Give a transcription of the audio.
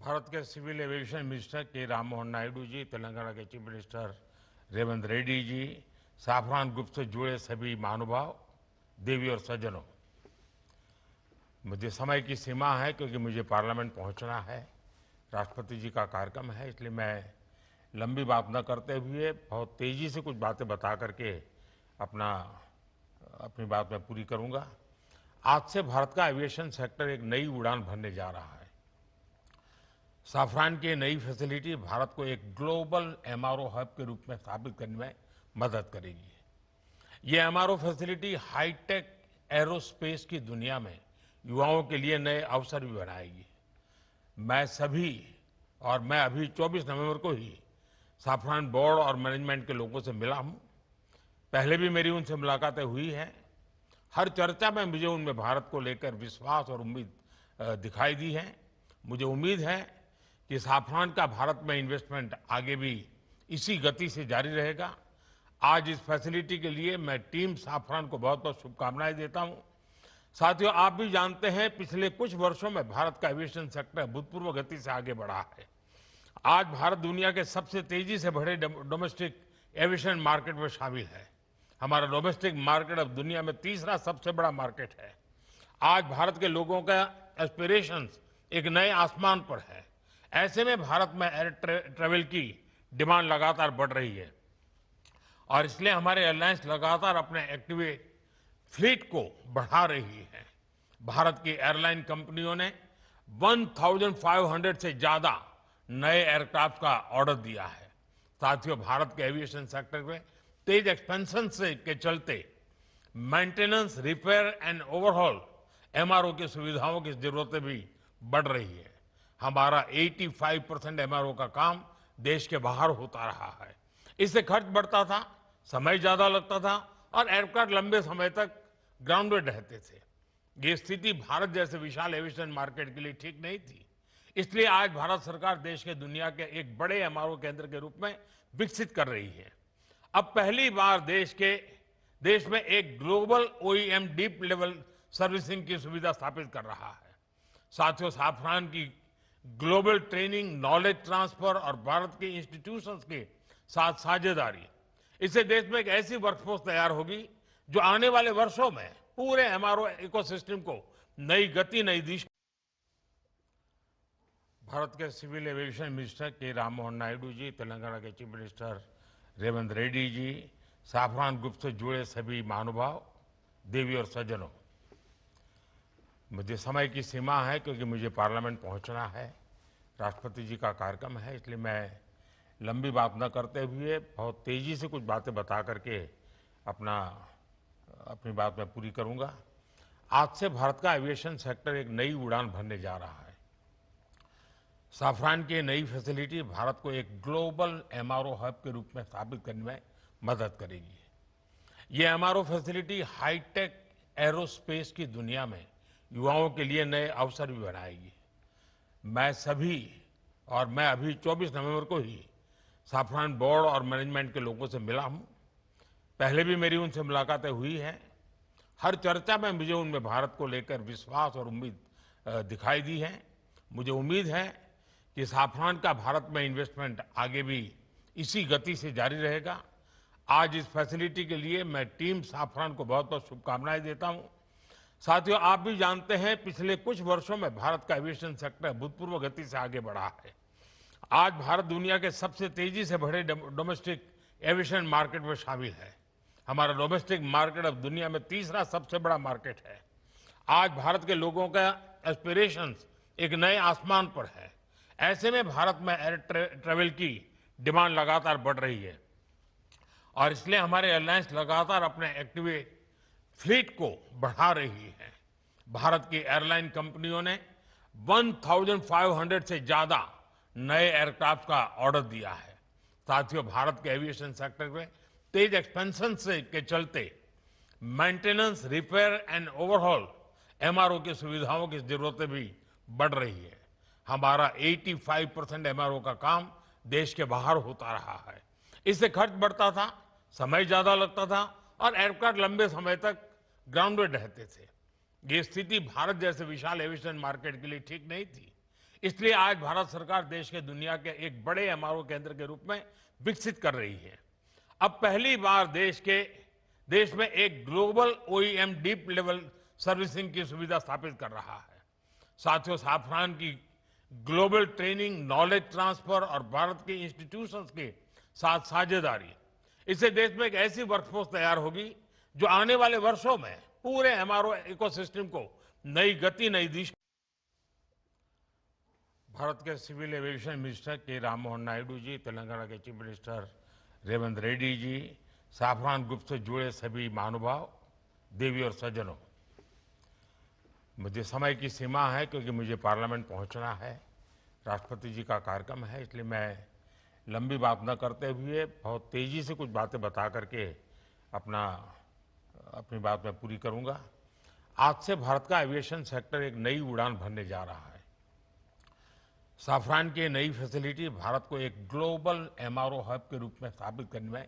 भारत के civil aviation minister के राम मोहन नायडू जी, तेलंगाना के chief minister Revanth Reddy ji, Safran group से जुड़े सभी महानुभाव, देवी और सज्जनों, मुझे समय की सीमा है क्योंकि मुझे पार्लियामेंट पहुंचना है। राष्ट्रपति जी का कार्यक्रम है, इसलिए मैं लंबी बात न करते हुए बहुत तेजी से कुछ बातें बता करके अपनी बात मैं पूरी करूंगा। आज से भारत का एविएशन सेक्टर एक नई उड़ान भरने जा रहा है। साफरान की नई फैसिलिटी भारत को एक ग्लोबल एमआरओ हब के रूप में स्थापित करने में मदद करेगी। ये एमआरओ फैसिलिटी हाईटेक एरोस्पेस की दुनिया में युवाओं के लिए नए अवसर भी बनाएगी। मैं अभी 24 नवंबर को ही साफरान बोर्ड और मैनेजमेंट के लोगों से मिला हूं। पहले भी मेरी उनसे मुलाकातें हुई हैं। हर चर्चा में मुझे उनमें भारत को लेकर विश्वास और उम्मीद दिखाई दी है। मुझे उम्मीद है कि साफरान का भारत में इन्वेस्टमेंट आगे भी इसी गति से जारी रहेगा। आज इस फैसिलिटी के लिए मैं टीम साफरान को बहुत बहुत शुभकामनाएं देता हूं। साथियों, आप भी जानते हैं पिछले कुछ वर्षों में भारत का एविएशन सेक्टर अभूतपूर्व गति से आगे बढ़ा है। आज भारत दुनिया के सबसे तेजी से बढ़े डोमेस्टिक एविएशन मार्केट में शामिल है। हमारा डोमेस्टिक मार्केट अब दुनिया में तीसरा सबसे बड़ा मार्केट है। आज भारत के लोगों का एस्पिरेशंस एक नए आसमान पर है। ऐसे में भारत में एयर ट्रेवल की डिमांड लगातार बढ़ रही है और इसलिए हमारे एयरलाइंस लगातार अपने एक्टिवेट फ्लीट को बढ़ा रही है। भारत की एयरलाइन कंपनियों ने 1500 से ज्यादा नए एयरक्राफ्ट का ऑर्डर दिया है। साथियों, भारत के एविएशन सेक्टर में तेज एक्सपेंशन के चलते maintenance, repair and overhaul MRO की सुविधाओं की जरूरतें भी बढ़ रही है। हमारा 85% एमआरओ का काम देश के बाहर होता रहा है। इससे खर्च बढ़ता था, समय ज्यादा लगता था और एयरक्राफ्ट लंबे समय तक ग्राउंडेड रहते थे। ये स्थिति भारत जैसे विशाल एविएशन मार्केट के लिए ठीक नहीं थी। इसलिए आज भारत सरकार देश के दुनिया के एक बड़े एमआरओ केंद्र के रूप में विकसित कर रही है। अब पहली बार देश में एक global OEM deep level servicing की सुविधा स्थापित कर रहा है। साथियों, साफरान की ग्लोबल ट्रेनिंग, नॉलेज ट्रांसफर और भारत के इंस्टीट्यूशंस के साथ साझेदारी, इससे देश में एक ऐसी वर्कफोर्स तैयार होगी जो आने वाले वर्षों में पूरे एमआरओ इकोसिस्टम को नई गति, नई दिशा। भारत के सिविल एविएशन मिनिस्टर के राम मोहन नायडू जी, तेलंगाना के chief minister Revanth Reddy ji, Safran group से जुड़े सभी महानुभाव, देवी और सज्जनों, मुझे समय की सीमा है क्योंकि मुझे पार्लियामेंट पहुंचना है। राष्ट्रपति जी का कार्यक्रम है, इसलिए मैं लंबी बात न करते हुए बहुत तेजी से कुछ बातें बता करके अपनी बात मैं पूरी करूंगा। आज से भारत का एविएशन सेक्टर एक नई उड़ान भरने जा रहा है। साफरान की नई फैसिलिटी भारत को एक ग्लोबल एमआरओ हब के रूप में स्थापित करने में मदद करेगी। ये एमआरओ फैसिलिटी हाईटेक एरोस्पेस की दुनिया में युवाओं के लिए नए अवसर भी बनाएगी। मैं अभी 24 नवंबर को ही साफरान बोर्ड और मैनेजमेंट के लोगों से मिला हूं। पहले भी मेरी उनसे मुलाकातें हुई हैं। हर चर्चा में मुझे उनमें भारत को लेकर विश्वास और उम्मीद दिखाई दी है। मुझे उम्मीद है कि साफरान का भारत में इन्वेस्टमेंट आगे भी इसी गति से जारी रहेगा। आज इस फैसिलिटी के लिए मैं टीम साफरान को बहुत बहुत शुभकामनाएं देता हूं। साथियों, आप भी जानते हैं पिछले कुछ वर्षों में भारत का एविएशन सेक्टर अभूतपूर्व गति से आगे बढ़ा है। आज भारत दुनिया के सबसे तेजी से बढ़े डोमेस्टिक एविएशन मार्केट में शामिल है। हमारा डोमेस्टिक मार्केट अब दुनिया में तीसरा सबसे बड़ा मार्केट है। आज भारत के लोगों का एस्पिरेशंस एक नए आसमान पर है। ऐसे में भारत में एयर ट्रेवल की डिमांड लगातार बढ़ रही है और इसलिए हमारे एयरलाइंस लगातार अपने एक्टिवेट फ्लीट को बढ़ा रही है। भारत की एयरलाइन कंपनियों ने 1500 से ज्यादा नए एयरक्राफ्ट का ऑर्डर दिया है। साथियों, भारत के एविएशन सेक्टर में तेज एक्सपेंशन के चलते maintenance, repair and overhaul MRO की सुविधाओं की जरूरतें भी बढ़ रही है। हमारा 85% एमआरओ का काम देश के बाहर होता रहा है। इससे खर्च बढ़ता था, समय ज्यादा लगता था और एयरक्राफ्ट लंबे समय तक ग्राउंडेड रहते थे। ये स्थिति भारत जैसे विशाल एविएशन मार्केट के लिए ठीक नहीं थी। इसलिए आज भारत सरकार देश के दुनिया के एक बड़े एमआरओ केंद्र के रूप में विकसित कर रही है। अब पहली बार देश में एक global OEM deep level servicing की सुविधा स्थापित कर रहा है। साथियों, साफरान की ग्लोबल ट्रेनिंग, नॉलेज ट्रांसफर और भारत के इंस्टीट्यूशंस के साथ साझेदारी, इससे देश में एक ऐसी वर्कफोर्स तैयार होगी जो आने वाले वर्षों में पूरे एमआरओ इकोसिस्टम को नई गति, नई दिशा। भारत के सिविल एविएशन मिनिस्टर के राममोहन नायडू जी, तेलंगाना के chief minister Revanth Reddy ji, Safran group से जुड़े सभी महानुभाव, देवी और सज्जनों, मुझे समय की सीमा है क्योंकि मुझे पार्लियामेंट पहुंचना है, राष्ट्रपति जी का कार्यक्रम है, इसलिए मैं लंबी बात न करते हुए बहुत तेजी से कुछ बातें बता करके अपनी बात मैं पूरी करूंगा। आज से भारत का एविएशन सेक्टर एक नई उड़ान भरने जा रहा है। साफरान की नई फैसिलिटी भारत को एक ग्लोबल एमआरओ हब के रूप में स्थापित करने में